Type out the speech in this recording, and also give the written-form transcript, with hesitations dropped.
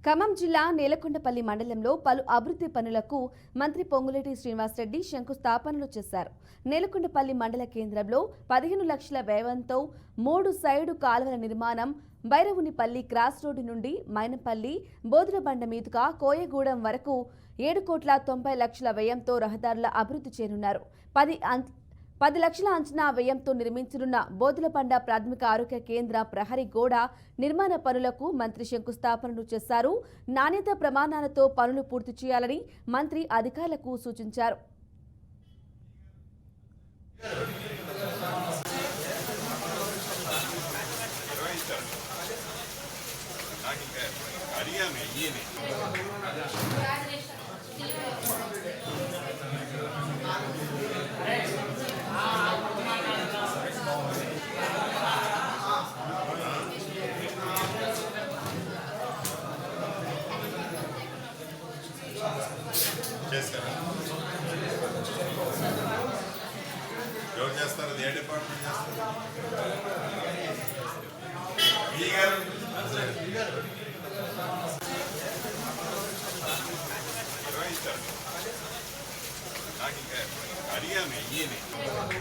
ఖమ్మం జిల్లా నేలకొండపల్లి మండలంలో పలు అభివృద్ధి పనులకు మంత్రి పొంగులేటి శ్రీనివాసరెడ్డి శంకుస్థాపనలు చేశారు. నేలకొండపల్లి మండల కేంద్రంలో 15 లక్షల వ్యయంతో 3 సైడు కాలువల నిర్మాణం, బైరవునిపల్లి క్రాస్ రోడ్డు నుండి మైనంపల్లి బోదులబండ మీదుగా కోయగూడెం వరకు 7,90,00,000 వ్యయంతో రహదారుల అభివృద్ధి చేయనున్నారు. 10 లక్షల అంచనా వ్యయంతో నిర్మించనున్న బోదులబండ ప్రాథమిక ఆరోగ్య కేంద్ర ప్రహరీ గోడ నిర్మాణ పనులకు మంత్రి శంకుస్థాపనలు చేశారు. నాణ్యత ప్రమాణాలతో పనులు పూర్తి చేయాలని మంత్రి అధికారులకు సూచించారు. ఎవరు చేస్తారు? ఏ డిపార్ట్మెంట్ చేస్తారు? నాకు ఇంకా అడిగాను.